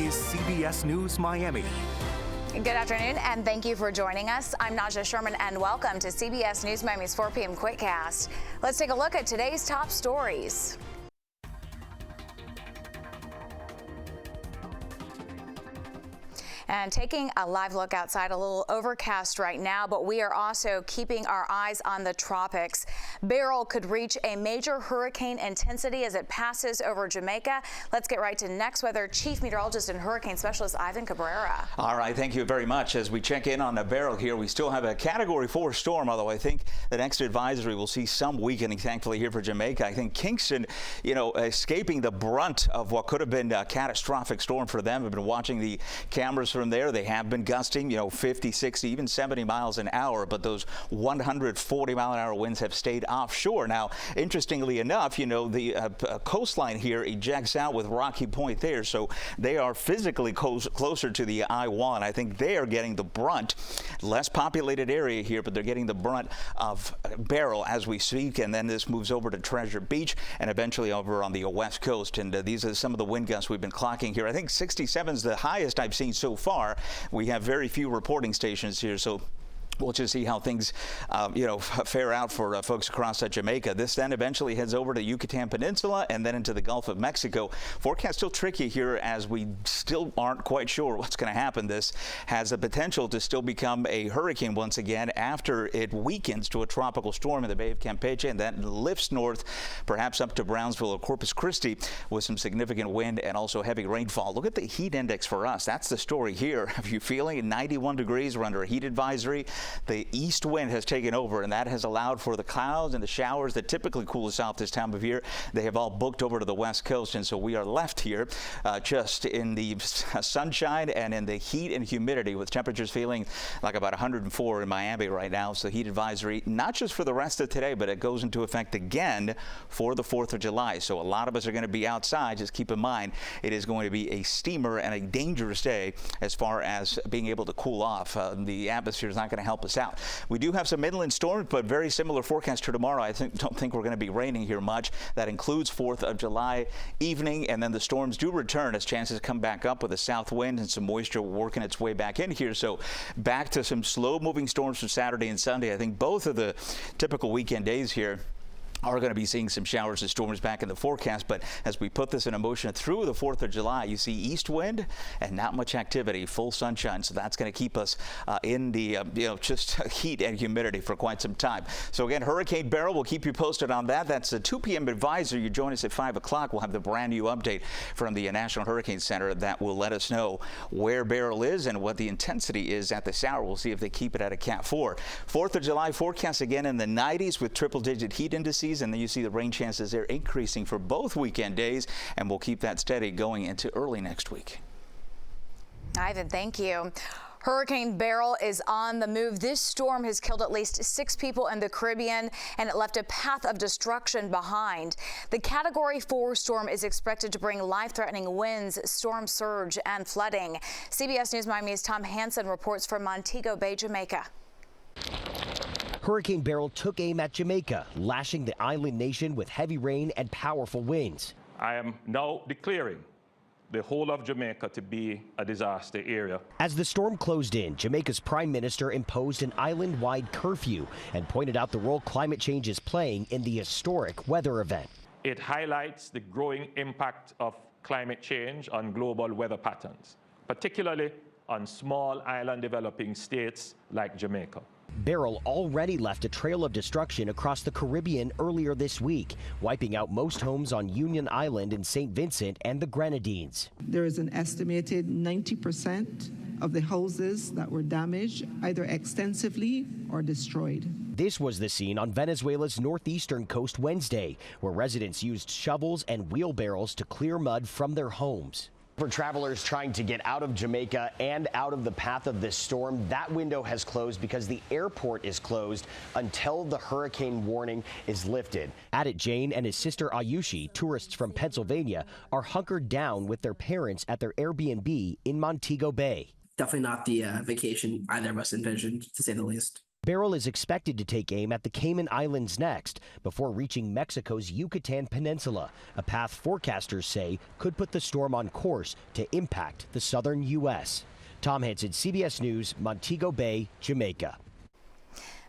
is CBS News Miami. Good afternoon, and thank you for joining us. I'm Naja Sherman, and welcome to CBS News Miami's 4 p.m. Quickcast. Let's take a look at today's top stories. And taking a live look outside, a little overcast right now, but we are also keeping our eyes on the tropics. Beryl could reach a major hurricane intensity as it passes over Jamaica. Let's get right to next weather. Chief Meteorologist and Hurricane Specialist Ivan Cabrera. All right, thank you very much. As we check in on the Beryl here, we still have a Category 4 storm, although I think the next advisory will see some weakening, thankfully, here for Jamaica. I think Kingston, escaping the brunt of what could have been a catastrophic storm for them. I've been watching the cameras from there. They have been gusting, 50, 60, even 70 miles an hour, but those 140-mile-an-hour winds have stayed offshore. Now, interestingly enough, the coastline here ejects out with Rocky Point there, so they are physically closer to the I-1. I think they are getting the brunt. Less populated area here, but they're getting the brunt of Beryl as we speak, and then this moves over to Treasure Beach and eventually over on the west coast. And these are some of the wind gusts we've been clocking here. I think 67 is the highest I've seen so far. We have very few reporting stations here, so we'll just see how things, fare out for folks across Jamaica. This then eventually heads over to Yucatan Peninsula and then into the Gulf of Mexico. Forecast still tricky here as we still aren't quite sure what's going to happen. This has the potential to still become a hurricane once again after it weakens to a tropical storm in the Bay of Campeche and then lifts north, perhaps up to Brownsville or Corpus Christi with some significant wind and also heavy rainfall. Look at the heat index for us. That's the story here. Are you feeling it? 91 degrees. We're under a heat advisory. The east wind has taken over, and that has allowed for the clouds and the showers that typically cool us out this time of year. They have all booked over to the west coast, and so we are left here just in the sunshine and in the heat and humidity, with temperatures feeling like about 104 in Miami right now. So heat advisory, not just for the rest of today, but it goes into effect again for the 4th of July. So a lot of us are going to be outside. Just keep in mind, it is going to be a steamer and a dangerous day as far as being able to cool off. The atmosphere is not going to help us out. We do have some inland storms, but very similar forecast to tomorrow. I don't think we're going to be raining here much. That includes 4th of July evening, and then the storms do return as chances come back up with a south wind and some moisture working its way back in here. So back to some slow-moving storms for Saturday and Sunday. I think both of the typical weekend days here are going to be seeing some showers and storms back in the forecast. But as we put this in motion through the 4th of July, you see east wind and not much activity, full sunshine. So that's going to keep us in the, just heat and humidity for quite some time. So again, Hurricane Beryl, we'll keep you posted on that. That's a 2 p.m. advisory. You join us at 5 o'clock. We'll have the brand new update from the National Hurricane Center that will let us know where Beryl is and what the intensity is at this hour. We'll see if they keep it at a Cat 4. 4th of July forecast again in the 90s with triple-digit heat indices. And then you see the rain chances there increasing for both weekend days, and we'll keep that steady going into early next week. Ivan, thank you. Hurricane Beryl is on the move. This storm has killed at least 6 people in the Caribbean, and it left a path of destruction behind. The Category 4 storm is expected to bring life-threatening winds, storm surge, and flooding. CBS News Miami's Tom Hansen reports from Montego Bay, Jamaica. Hurricane Beryl took aim at Jamaica, lashing the island nation with heavy rain and powerful winds. I am now declaring the whole of Jamaica to be a disaster area. As the storm closed in, Jamaica's prime minister imposed an island-wide curfew and pointed out the role climate change is playing in the historic weather event. It highlights the growing impact of climate change on global weather patterns, particularly on small island developing states like Jamaica. Beryl already left a trail of destruction across the Caribbean earlier this week, wiping out most homes on Union Island in St. Vincent and the Grenadines. There is an estimated 90% of the houses that were damaged, either extensively or destroyed. This was the scene on Venezuela's northeastern coast Wednesday, where residents used shovels and wheelbarrows to clear mud from their homes. For travelers trying to get out of Jamaica and out of the path of this storm, that window has closed because the airport is closed until the hurricane warning is lifted. Adit Jain and his sister Ayushi, tourists from Pennsylvania, are hunkered down with their parents at their Airbnb in Montego Bay. Definitely not the vacation either of us envisioned, to say the least. Beryl is expected to take aim at the Cayman Islands next, before reaching Mexico's Yucatan Peninsula, a path forecasters say could put the storm on course to impact the southern U.S. Tom Hansen, CBS News, Montego Bay, Jamaica.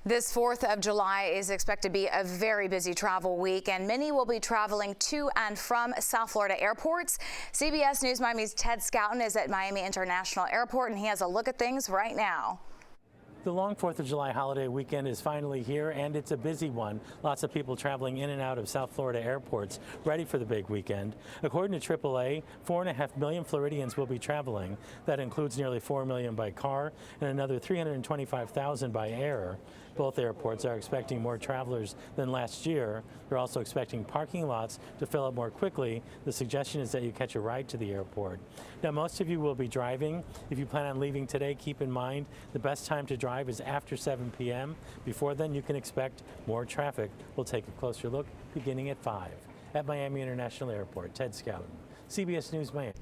This 4th of July is expected to be a very busy travel week, and many will be traveling to and from South Florida airports. CBS News Miami's Ted Scouten is at Miami International Airport, and he has a look at things right now. The long 4th of July holiday weekend is finally here, and it's a busy one. Lots of people traveling in and out of South Florida airports, ready for the big weekend. According to AAA, 4.5 million Floridians will be traveling. That includes nearly 4 million by car and another 325,000 by air. Both airports are expecting more travelers than last year. They're also expecting parking lots to fill up more quickly. The suggestion is that you catch a ride to the airport. Now, most of you will be driving. If you plan on leaving today, keep in mind the best time to drive is after 7 p.m. Before then, you can expect more traffic. We'll take a closer look beginning at 5. At Miami International Airport, Ted Scouten, CBS News Miami.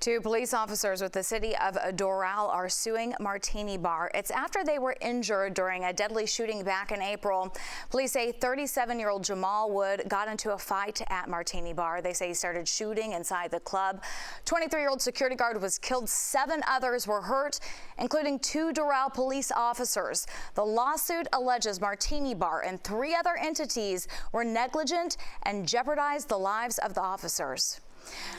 2 police officers with the city of Doral are suing Martini Bar. It's after they were injured during a deadly shooting back in April. Police say 37-year-old Jamal Wood got into a fight at Martini Bar. They say he started shooting inside the club. 23-year-old security guard was killed. 7 others were hurt, including 2 Doral police officers. The lawsuit alleges Martini Bar and 3 other entities were negligent and jeopardized the lives of the officers.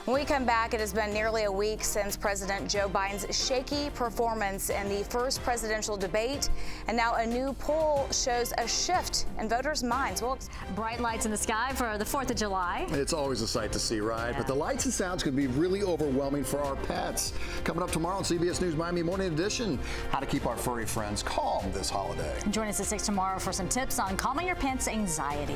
When we come back, it has been nearly a week since President Joe Biden's shaky performance in the first presidential debate, and now a new poll shows a shift in voters' minds. Well, bright lights in the sky for the 4th of July. It's always a sight to see, right? Yeah. But the lights and sounds could be really overwhelming for our pets. Coming up tomorrow on CBS News Miami Morning Edition, how to keep our furry friends calm this holiday. Join us at 6 tomorrow for some tips on calming your pet's anxiety.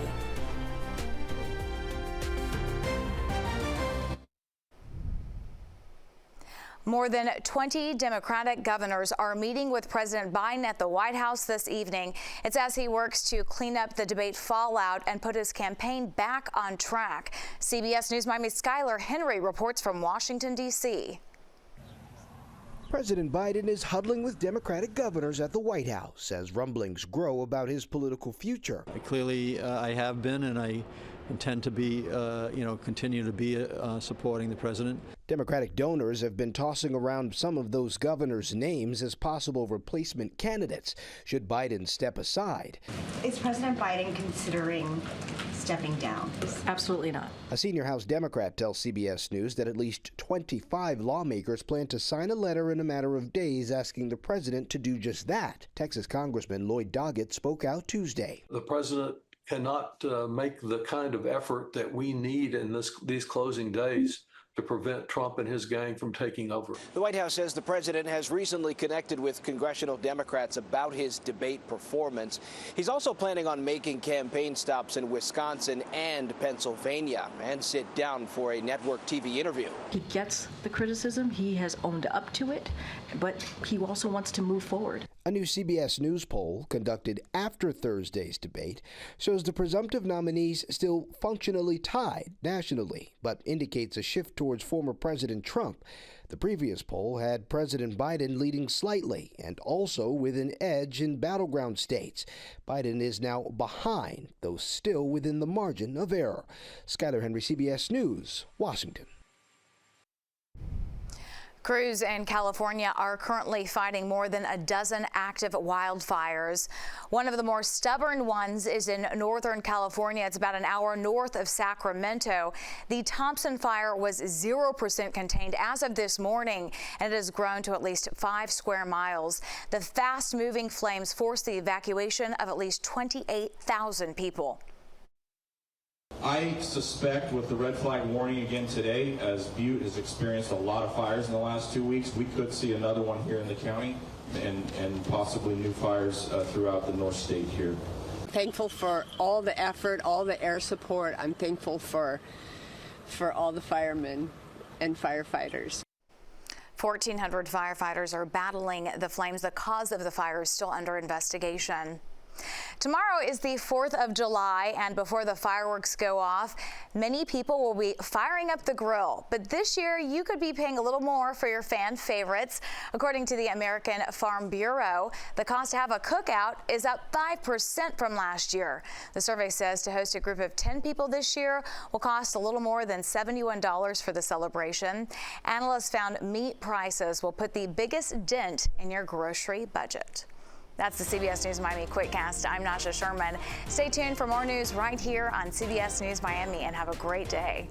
More than 20 Democratic governors are meeting with President Biden at the White House this evening. It's as he works to clean up the debate fallout and put his campaign back on track. CBS News Miami's Skylar Henry reports from Washington, D.C. President Biden is huddling with Democratic governors at the White House as rumblings grow about his political future. Clearly, I have been, and I intend to be, continue to be supporting the president. Democratic donors have been tossing around some of those governors' names as possible replacement candidates should Biden step aside. Is President Biden considering stepping down? Absolutely not. A senior House Democrat tells CBS News that at least 25 lawmakers plan to sign a letter in a matter of days asking the president to do just that. Texas Congressman Lloyd Doggett spoke out Tuesday. The president cannot make the kind of effort that we need in these closing days to prevent Trump and his gang from taking over. The White House says the president has recently connected with congressional Democrats about his debate performance. He's also planning on making campaign stops in Wisconsin and Pennsylvania and sit down for a network TV interview. He gets the criticism. He has owned up to it, but he also wants to move forward. A new CBS News poll conducted after Thursday's debate shows the presumptive nominees still functionally tied nationally, but indicates a shift towards former President Trump. The previous poll had President Biden leading slightly and also with an edge in battleground states. Biden is now behind, though still within the margin of error. Skylar Henry, CBS News, Washington. Crews in California are currently fighting more than a dozen active wildfires. One of the more stubborn ones is in Northern California. It's about an hour north of Sacramento. The Thompson fire was 0% contained as of this morning, and it has grown to at least 5 square miles. The fast-moving flames forced the evacuation of at least 28,000 people. I suspect with the red flag warning again today, as Butte has experienced a lot of fires in the last 2 weeks, we could see another one here in the county and possibly new fires throughout the North State here. Thankful for all the effort, all the air support. I'm thankful for all the firemen and firefighters. 1,400 firefighters are battling the flames. The cause of the fire is still under investigation. Tomorrow is the 4th of July, and before the fireworks go off, many people will be firing up the grill. But this year, you could be paying a little more for your fan favorites. According to the American Farm Bureau, the cost to have a cookout is up 5% from last year. The survey says to host a group of 10 people this year will cost a little more than $71 for the celebration. Analysts found meat prices will put the biggest dent in your grocery budget. That's the CBS News Miami Quickcast. I'm Nasha Sherman. Stay tuned for more news right here on CBS News Miami, and have a great day.